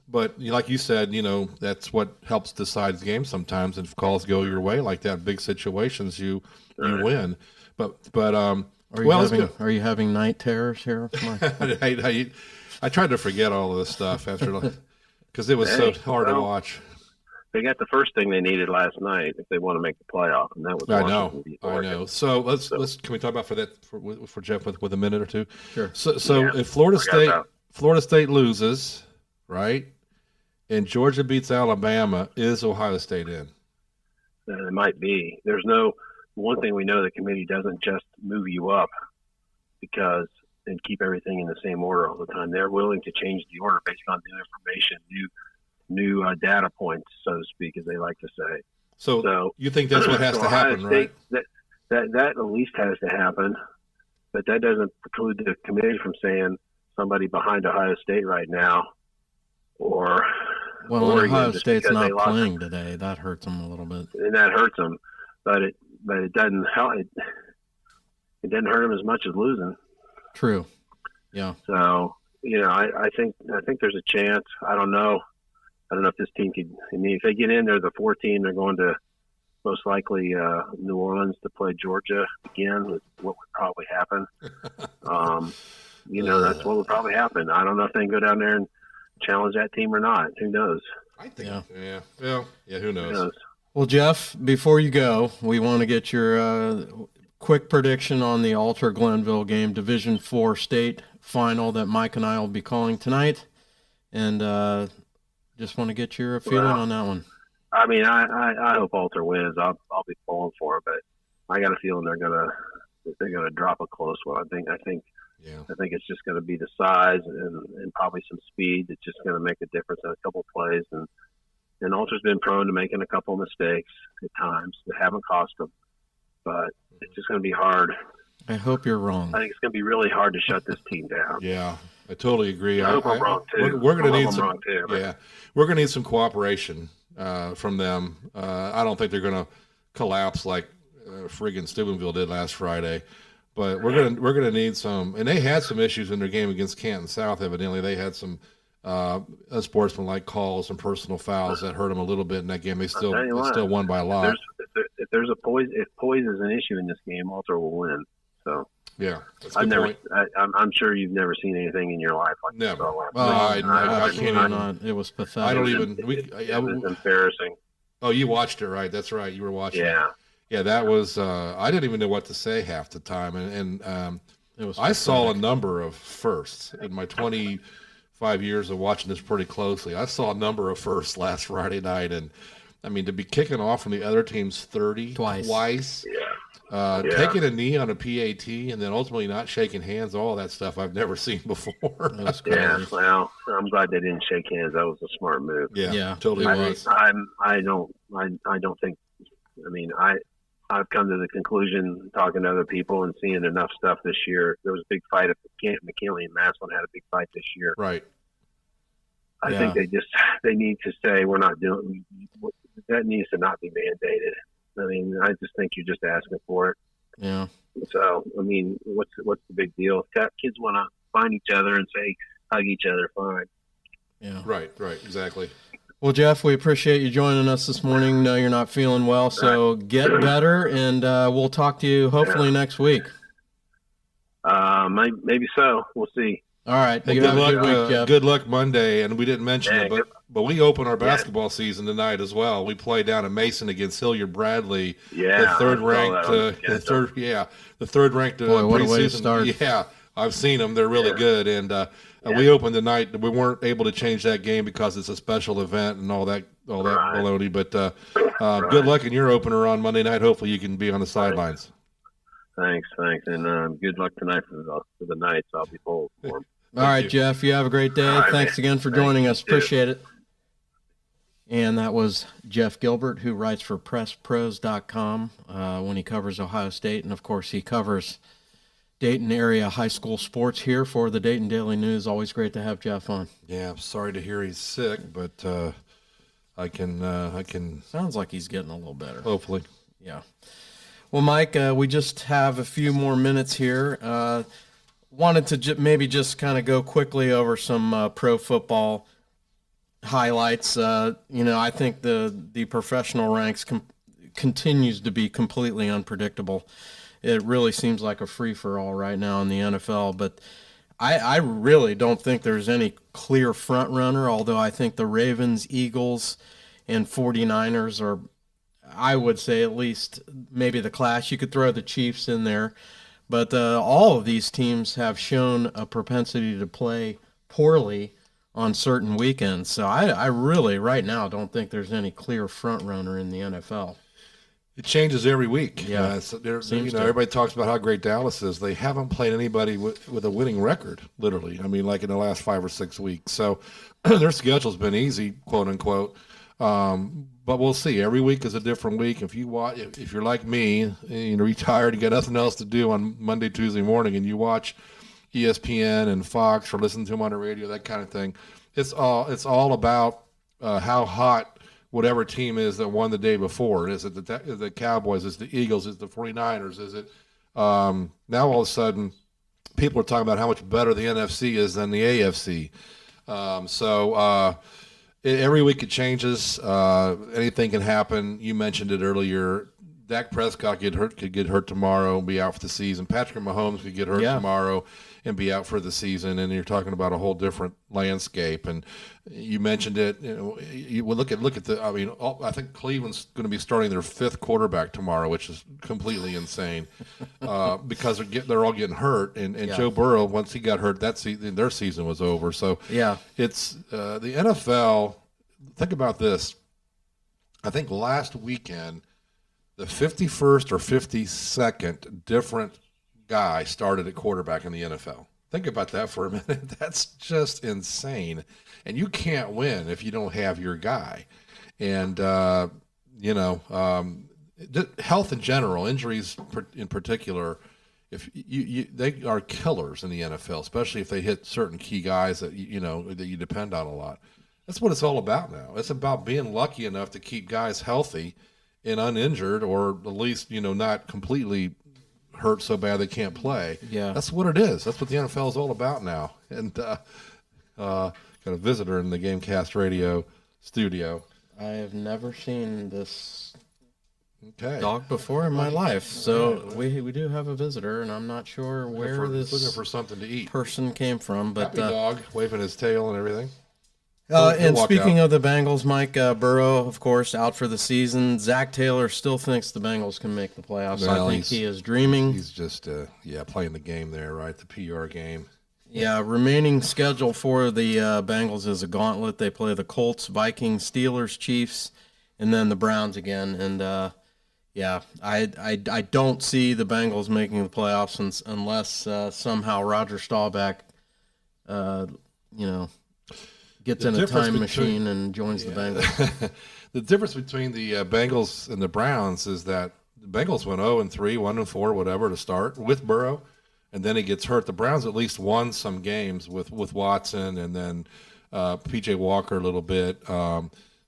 but like you said, that's what helps decide the game sometimes. And if calls go your way like that, big situations, you win. But are you having night terrors here? I tried to forget all of this stuff after because it was so hard to watch. They got the first thing they needed last night if they want to make the playoff, and that was Washington v. Oregon. I know. So let's can we talk about for Jeff with a minute or two? Sure. So if Florida State loses, right, and Georgia beats Alabama, is Ohio State in? It might be. There's one thing we know, the committee doesn't just move you up and keep everything in the same order all the time. They're willing to change the order based on new information, new data points, so to speak, as they like to say. So you think that's what has to happen, right? That at least has to happen, but that doesn't preclude the committee from saying somebody behind Ohio State right now, or Oregon, Ohio State's not playing today. That hurts them a little bit, and that hurts them. But it doesn't help. It doesn't hurt them as much as losing. True. Yeah. So I think there's a chance. I don't know. I don't know if this team could. I mean, if they get in, they're the 4 team. They're going to most likely New Orleans to play Georgia again. Is what would probably happen. That's what would probably happen. I don't know if they can go down there and challenge that team or not. Who knows? I think. Yeah. Well, yeah. Who knows? Well, Jeff, before you go, we want to get your quick prediction on the Alter Glenville game, Division IV state final that Mike and I will be calling tonight, and just want to get your feeling on that one. I mean, I hope Alter wins. I'll be pulling for it, but I got a feeling they're gonna drop a close one. I think it's just going to be the size and probably some speed that's just going to make a difference in a couple plays. And Alter's been prone to making a couple mistakes at times that haven't cost them, but it's just going to be hard. I hope you're wrong. I think it's going to be really hard to shut this team down. Yeah, I totally agree. I hope I'm wrong too. We're going to need some. Wrong too, we're going to need some cooperation from them. I don't think they're going to collapse like friggin' Steubenville did last Friday. But we're gonna need some, and they had some issues in their game against Canton South. Evidently, they had some unsportsmanlike calls and personal fouls that hurt them a little bit in that game. They still won by a lot. If poise is an issue in this game, Alter will win. So yeah, that's a good point. I'm sure you've never seen anything in your life like never. That. I can't even. It was pathetic. I don't even. It was embarrassing. Oh, you watched it, right? That's right. You were watching. Yeah. It. Yeah, that was. I didn't even know what to say half the time, and it was. I saw a number of firsts in my 25 years of watching this pretty closely. I saw a number of firsts last Friday night, and I mean to be kicking off from the other team's 30 twice, taking a knee on a PAT, and then ultimately not shaking hands. All that stuff I've never seen before. Yeah, well, I'm glad they didn't shake hands. That was a smart move. Yeah, totally was. I don't think. I mean, I've come to the conclusion, talking to other people and seeing enough stuff this year. There was a big fight at McKinley and Massillon had a big fight this year. Right. I think they need to say we're not doing that. Needs to not be mandated. I mean, I just think you're just asking for it. Yeah. So I mean, what's the big deal? If kids want to find each other and say hug each other, fine. Yeah. Right. Exactly. Well, Jeff, we appreciate you joining us this morning. No, you're not feeling well, so get better, and we'll talk to you hopefully next week. Maybe so. We'll see. All right. Well, good luck, week, Jeff. Good luck Monday, and we didn't mention it, but we open our basketball season tonight as well. We play down at Mason against Hilliard Bradley, the third ranked. The third ranked. Boy, what a way to start! Yeah, I've seen them. They're really good, and. We opened the night. We weren't able to change that game because it's a special event and all that baloney. But good luck in your opener on Monday night. Hopefully, you can be on the sidelines. Thanks, and good luck tonight for the Knights. I'll be bold for them. All right, Jeff. You have a great day. Right, Thanks again for joining us. Appreciate it. And that was Jeff Gilbert, who writes for PressPros.com when he covers Ohio State, and of course, he covers Dayton area high school sports here for the Dayton Daily News. Always great to have Jeff on. Yeah, I'm sorry to hear he's sick, but I can. Sounds like he's getting a little better. Hopefully. Yeah. Well, Mike, we just have a few more minutes here. Wanted to maybe just kind of go quickly over some pro football highlights. I think the professional ranks continues to be completely unpredictable. It really seems like a free-for-all right now in the NFL, but I really don't think there's any clear front-runner, although I think the Ravens, Eagles, and 49ers are, I would say at least maybe the class. You could throw the Chiefs in there, but all of these teams have shown a propensity to play poorly on certain weekends. So I really right now don't think there's any clear front-runner in the NFL. It changes every week. Yeah, everybody talks about how great Dallas is. They haven't played anybody with a winning record, literally. I mean, like in the last 5 or 6 weeks. So their schedule's been easy, quote unquote. But we'll see. Every week is a different week. If you're like me, you're retired, you got nothing else to do on Monday, Tuesday morning, and you watch ESPN and Fox or listen to them on the radio, that kind of thing. It's all about how hot whatever team is that won the day before. Is it the Cowboys? Is it the Eagles? Is it the 49ers? Is it now all of a sudden people are talking about how much better the NFC is than the AFC. Every week it changes. Anything can happen. You mentioned it earlier. Dak Prescott could get hurt tomorrow and be out for the season. Patrick Mahomes could get hurt tomorrow and be out for the season. And you're talking about a whole different landscape. And you mentioned it. You look at the. I mean, I think Cleveland's going to be starting their 5th quarterback tomorrow, which is completely insane because they're all getting hurt. And Joe Burrow, once he got hurt, their season was over. So it's the NFL. Think about this. I think last weekend, the 51st or 52nd different guy started at quarterback in the NFL. Think about that for a minute. That's just insane. And you can't win if you don't have your guy. And, health in general, injuries in particular, if they are killers in the NFL, especially if they hit certain key guys that you depend on a lot. That's what it's all about now. It's about being lucky enough to keep guys healthy and uninjured, or at least not completely hurt so bad they can't play. Yeah, that's what it is. That's what the NFL is all about now. And got a visitor in the Gamecast Radio studio. I have never seen this dog before in my life, so we do have a visitor, and I'm not sure where this looking for something to eat person came from. But happy dog waving his tail and everything. And speaking of the Bengals, Mike Burrow, of course, out for the season. Zach Taylor still thinks the Bengals can make the playoffs. Well, I think he is dreaming. He's just, playing the game there, right? The PR game. Yeah, remaining schedule for the Bengals is a gauntlet. They play the Colts, Vikings, Steelers, Chiefs, and then the Browns again. And, I don't see the Bengals making the playoffs unless somehow Roger Staubach, gets in a time machine and joins the Bengals. The difference between the Bengals and the Browns is that the Bengals went 0-3, 1-4, whatever to start with Burrow, and then he gets hurt. The Browns at least won some games with Watson and then P.J. Walker a little bit.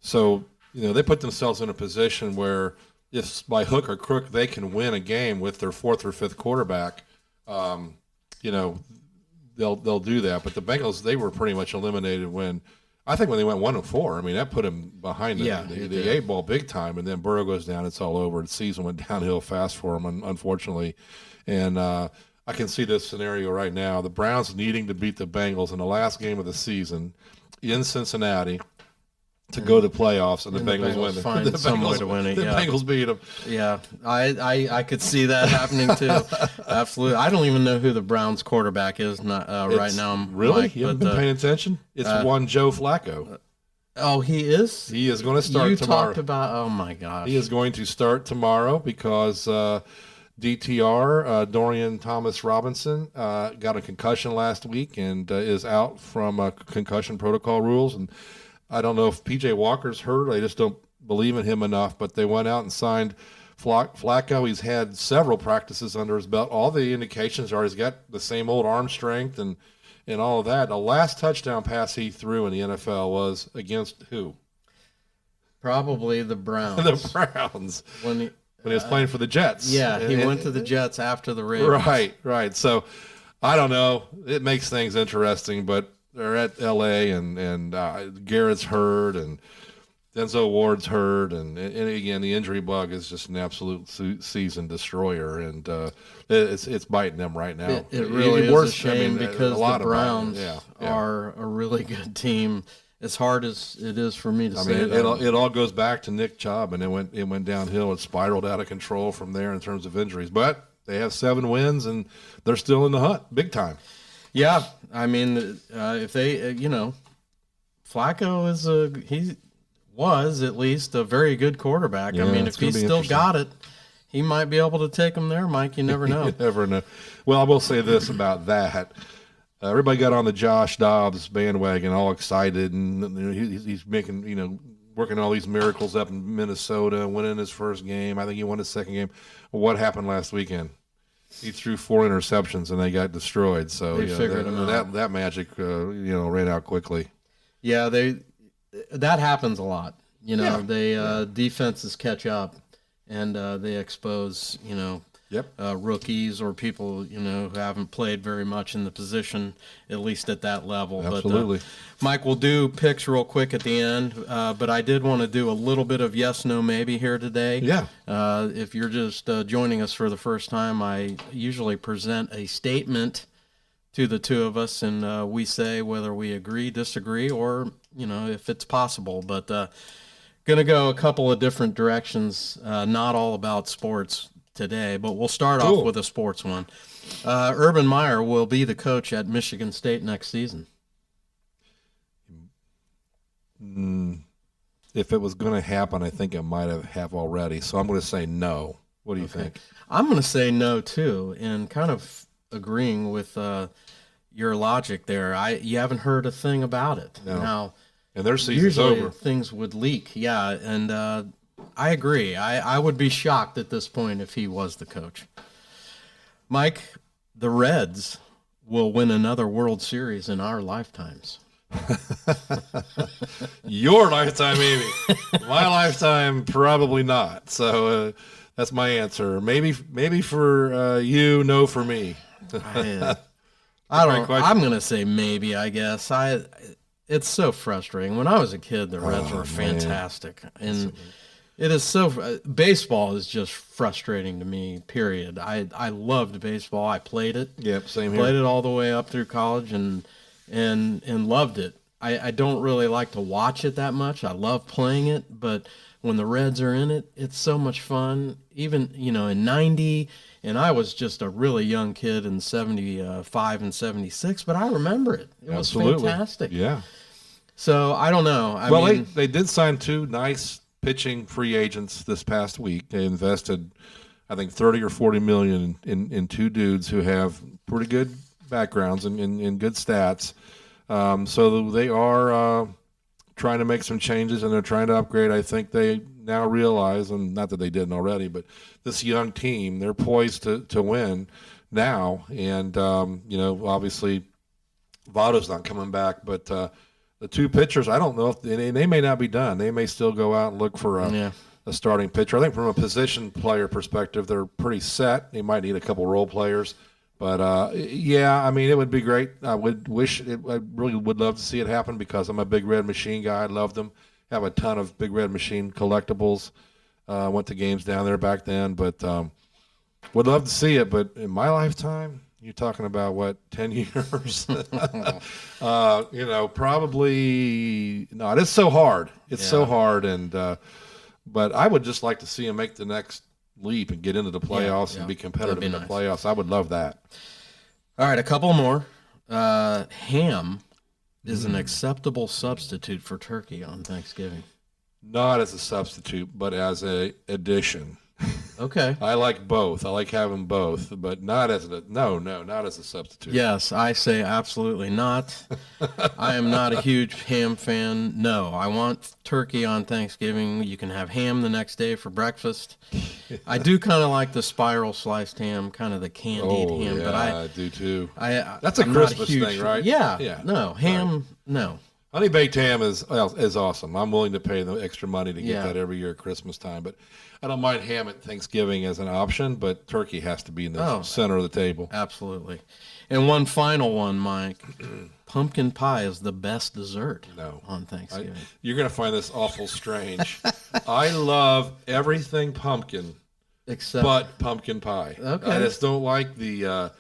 So they put themselves in a position where if by hook or crook they can win a game with their 4th or 5th quarterback, they'll do that. But the Bengals, they were pretty much eliminated when they went 1-4. I mean, that put them behind the 8 ball big time. And then Burrow goes down, it's all over. The season went downhill fast for them, unfortunately. And I can see this scenario right now: the Browns needing to beat the Bengals in the last game of the season in Cincinnati to go to the playoffs, and the Bengals win. Find some way to win it. The Bengals beat them. Yeah, I could see that happening too. Absolutely. I don't even know who the Browns quarterback is right now. Really? Mike, you haven't been paying attention? It's one Joe Flacco. Oh, he is? He is going to start tomorrow. You talked about, oh my gosh. He is going to start tomorrow because DTR, Dorian Thomas Robinson, got a concussion last week and is out from concussion protocol rules. And I don't know if P.J. Walker's hurt. I just don't believe in him enough. But they went out and signed Flacco. He's had several practices under his belt. All the indications are he's got the same old arm strength and all of that. The last touchdown pass he threw in the NFL was against who? Probably the Browns. The Browns. When he was playing for the Jets. Yeah, he went to the Jets after the Ravens. Right. So I don't know. It makes things interesting, but they're at L.A. and Garrett's hurt and Denzel Ward's hurt, and again the injury bug is just an absolute season destroyer, and it's biting them right now. It really is a shame because the Browns are a really good team. As hard as it is for me to say that. It all goes back to Nick Chubb, and it went downhill. It spiraled out of control from there in terms of injuries. But they have 7 wins, and they're still in the hunt, big time. Yeah, I mean, if they, Flacco he was at least a very good quarterback. Yeah, I mean, if he's still got it, he might be able to take them there, Mike. You never know. You never know. Well, I will say this about that. Everybody got on the Josh Dobbs bandwagon, all excited, and he's making, working all these miracles up in Minnesota, winning his first game. I think he won his second game. What happened last weekend? He threw 4 interceptions and they got destroyed. So they figured him out. That magic, ran out quickly. Yeah, that happens a lot. They defenses catch up and they expose, rookies or people, who haven't played very much in the position, at least at that level. Absolutely. But, Mike, we'll do picks real quick at the end, but I did want to do a little bit of yes, no, maybe here today. Yeah. If you're just joining us for the first time, I usually present a statement to the two of us, and we say whether we agree, disagree, or, if it's possible. But going to go a couple of different directions, not all about sports today, but we'll start off with a sports one. Urban Meyer will be the coach at Michigan State next season. If it was going to happen, I think it might have already. So I'm going to say no. What do you think? I'm going to say no too, and kind of agreeing with your logic there. You haven't heard a thing about it. No. Now, and their season's usually over. Things would leak. Yeah, and I agree. I would be shocked at this point if he was the coach. Mike, the Reds will win another World Series in our lifetimes. Your lifetime, maybe. My lifetime, probably not. So that's my answer. Maybe for you, no for me. I don't. I'm gonna say maybe. I guess It's so frustrating. When I was a kid, the Reds were fantastic, and it is so. Baseball is just frustrating to me. Period. I loved baseball. I played it. Yep, same here. Played it all the way up through college, and loved it. I don't really like to watch it that much. I love playing it, but when the Reds are in it, it's so much fun. Even, in 90, and I was just a really young kid in 75 and 76, but I remember it. It was fantastic. Yeah. So I don't know. They did sign two nice pitching free agents this past week. They invested, I think, 30 or 40 million in two dudes who have pretty good backgrounds and good stats. So they are trying to make some changes, and they're trying to upgrade. I think they now realize, and not that they didn't already, but this young team, they're poised to win now. And, obviously Votto's not coming back, but the two pitchers, I don't know if they may not be done. They may still go out and look for a starting pitcher. I think from a position player perspective, they're pretty set. They might need a couple role players. But, it would be great. I really would love to see it happen because I'm a Big Red Machine guy. I love them. Have a ton of Big Red Machine collectibles. Went to games down there back then. But would love to see it. But in my lifetime, you're talking about, 10 years? Probably not. It's so hard. It's so hard. But I would just like to see them make the next leap and get into the playoffs and be competitive in the playoffs. I would love that. All right, a couple more. Ham is an acceptable substitute for turkey on Thanksgiving. Not as a substitute, but as a addition. Okay. I like both. I like having both, but not as not as a substitute. Yes, I say absolutely not. I am not a huge ham fan. No, I want turkey on Thanksgiving. You can have ham the next day for breakfast. I do kind of like the spiral sliced ham, kind of the candied ham. Yeah, but I do too. That's a Christmas thing, right? Yeah. No, ham, right. No. Honey baked ham is awesome. I'm willing to pay the extra money to get that every year at Christmas time. But I don't mind ham at Thanksgiving as an option, but turkey has to be in the center of the table. Absolutely. And one final one, Mike. Pumpkin pie is the best dessert on Thanksgiving. You're going to find this awful strange. I love everything pumpkin but pumpkin pie. Okay. I just don't like the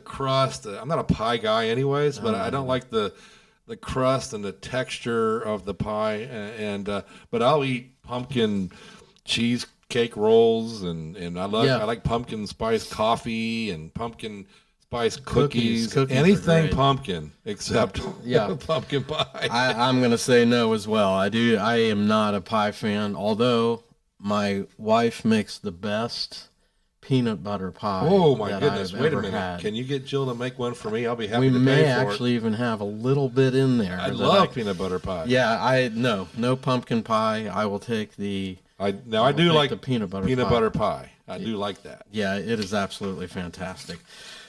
crust. I'm not a pie guy anyways, but I don't like the crust and the texture of the pie, but I'll eat pumpkin cheesecake rolls, and I like pumpkin spice coffee and pumpkin spice cookies anything pumpkin except pumpkin pie. I'm gonna say no as well. I am not a pie fan, although my wife makes the best peanut butter pie. Oh my goodness! Wait a minute. Had. Can you get Jill to make one for me? I'll be happy to pay for it. We may actually even have a little bit in there. I love peanut butter pie. Yeah, no pumpkin pie. I will take the. I do like the peanut butter pie. I do like that. Yeah, it is absolutely fantastic.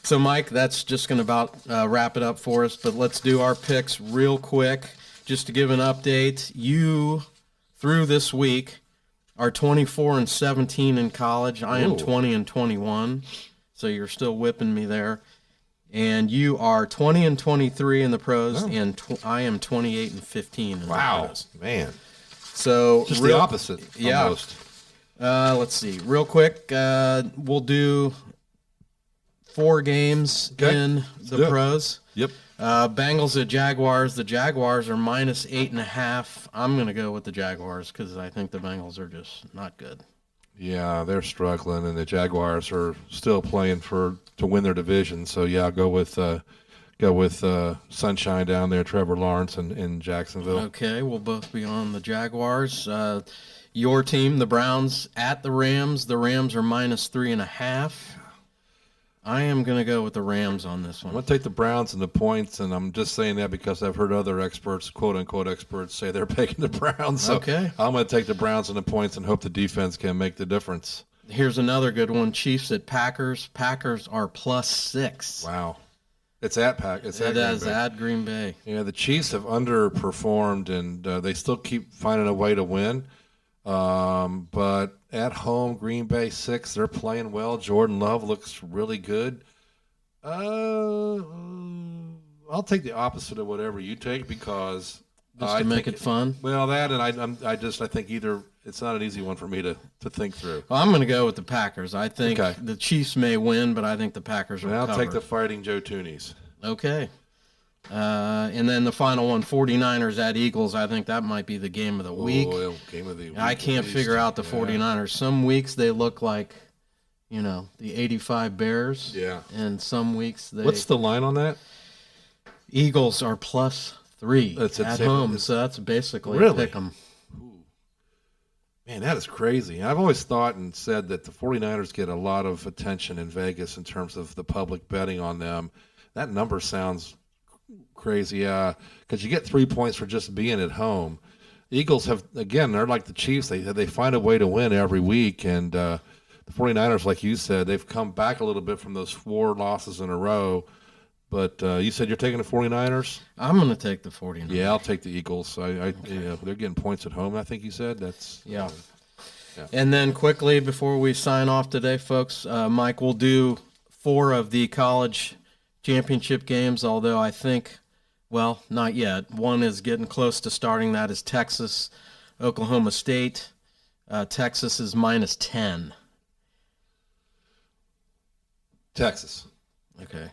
So, Mike, that's just going to about wrap it up for us. But let's do our picks real quick, just to give an update. You, through this week, are 24-17 in college. I am Ooh. 20-21, so you're still whipping me there. And you are 20-23 in the pros, and I am 28-15 in the pros. Man. So just the opposite, yeah. Almost. Let's see, real quick. We'll do 4 games in the pros. Yep. Bengals at Jaguars. The Jaguars are -8.5. I'm going to go with the Jaguars because I think the Bengals are just not good. Yeah, they're struggling, and the Jaguars are still playing to win their division. So yeah, I'll go with Sunshine down there, Trevor Lawrence in Jacksonville. Okay, we'll both be on the Jaguars. Your team, the Browns, at the Rams. The Rams are -3.5. I am going to go with the Rams on this one. I'm going to take the Browns and the points, and I'm just saying that because I've heard other experts, quote-unquote experts, say they're picking the Browns. So okay. I'm going to take the Browns and the points and hope the defense can make the difference. Here's another good one. Chiefs at Packers. Packers are +6. Wow. It's at Green Bay. Yeah, the Chiefs have underperformed, and they still keep finding a way to win. But at home, Green Bay 6, they're playing well. Jordan Love looks really good. I'll take the opposite of whatever you take because just to make it fun. Well, that and I think either it's not an easy one for me to think through. Well, I'm going to go with the Packers. I think the Chiefs may win, but I think the Packers will I'll cover. take the Fighting Joe Toonies. Okay. And then the final one, 49ers at Eagles. I think that might be the game of the week. Game of the week. I can't figure out the 49ers. Some weeks they look like, the 85 Bears. Yeah. And some weeks they. What's the line on that? Eagles are +3 at home, so that's basically a pick 'em. Man, that is crazy. I've always thought and said that the 49ers get a lot of attention in Vegas in terms of the public betting on them. That number sounds crazy, because you get 3 points for just being at home. Eagles they're like the Chiefs. They find a way to win every week, and the 49ers, like you said, they've come back a little bit from those 4 losses in a row. But you said you're taking the 49ers? I'm going to take the 49ers. Yeah, I'll take the Eagles. They're getting points at home, I think you said. That's yeah. And then quickly, before we sign off today, folks, Mike, we'll do 4 of the college championship games, although I think, well, not yet. One is getting close to starting. That is Texas, Oklahoma State. Texas is -10. Texas. Okay.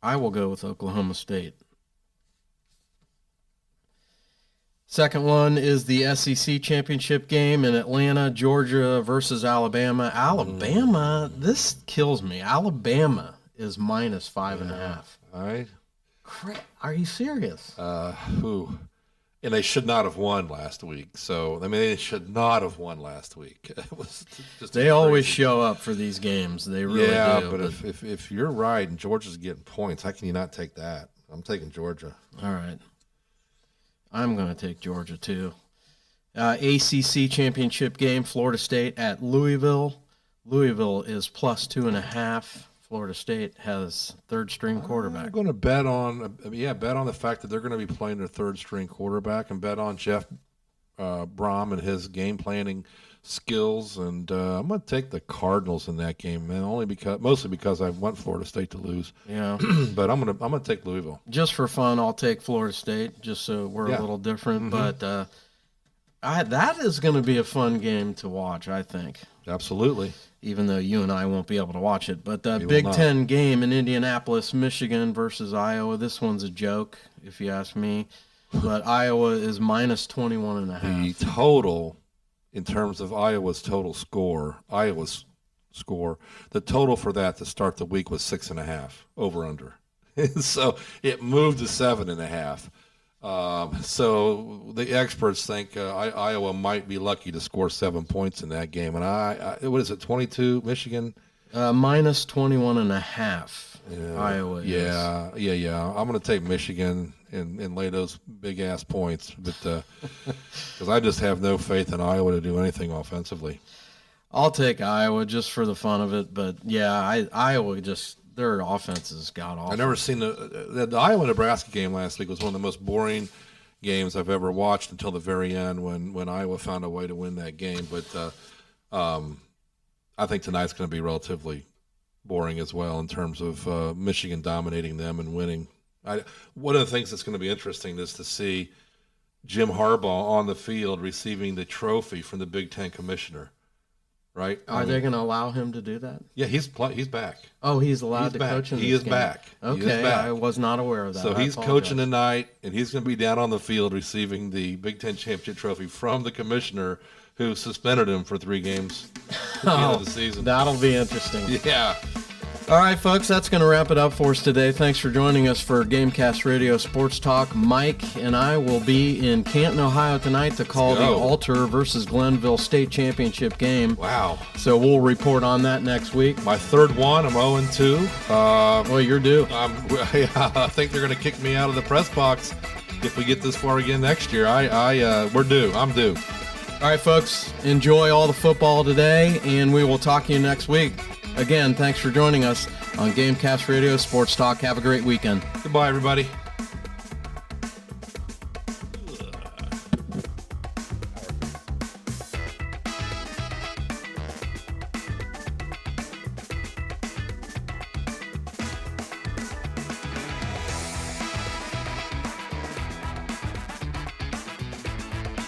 I will go with Oklahoma State. Second one is the SEC championship game in Atlanta, Georgia versus Alabama. Alabama, this kills me. Alabama is -5.5. All right. Are you serious? And they should not have won last week. So, they should not have won last week. It was just they always show up for these games. They really do. Yeah, but if you're right and Georgia's getting points, how can you not take that? I'm taking Georgia. All right. I'm going to take Georgia, too. ACC championship game, Florida State at Louisville. Louisville is +2.5. Florida State has third-string quarterback. I'm going to bet on the fact that they're going to be playing their third-string quarterback and bet on Jeff Brom and his game planning skills. And I'm going to take the Cardinals in that game, man, mostly because I want Florida State to lose. Yeah, but I'm going to take Louisville just for fun. I'll take Florida State just so we're a little different. Mm-hmm. But that is going to be a fun game to watch, I think. Absolutely. Even though you and I won't be able to watch it. But the Big Ten game in Indianapolis, Michigan versus Iowa. This one's a joke, if you ask me. But Iowa is -21.5. The total, in terms of Iowa's score, the total for that to start the week was 6.5, over under. So it moved to 7.5. So the experts think Iowa might be lucky to score 7 points in that game. And what is it, 22, Michigan? -21.5. Iowa is. Yeah. I'm going to take Michigan and lay those big-ass points. But because I just have no faith in Iowa to do anything offensively. I'll take Iowa just for the fun of it. But, yeah, Iowa just – their offense is god-awful. I've never seen the Iowa-Nebraska game last week was one of the most boring games I've ever watched until the very end when Iowa found a way to win that game. But I think tonight's going to be relatively boring as well in terms of Michigan dominating them and winning. One of the things that's going to be interesting is to see Jim Harbaugh on the field receiving the trophy from the Big Ten commissioner. Right? Are they going to allow him to do that? Yeah, he's back. Oh, he's allowed to coach in this game. He is back. Okay, I was not aware of that. So he's coaching tonight, and he's going to be down on the field receiving the Big Ten championship trophy from the commissioner who suspended him for 3 games at the end of the season. That'll be interesting. Yeah. All right, folks, that's going to wrap it up for us today. Thanks for joining us for Gamecast Radio Sports Talk. Mike and I will be in Canton, Ohio tonight to call the Alter versus Glenville State Championship game. Wow. So we'll report on that next week. My third one. I'm 0-2. Well, you're due. I think they're going to kick me out of the press box if we get this far again next year. We're due. I'm due. All right, folks, enjoy all the football today, and we will talk to you next week. Again, thanks for joining us on Gamecast Radio Sports Talk. Have a great weekend. Goodbye, everybody.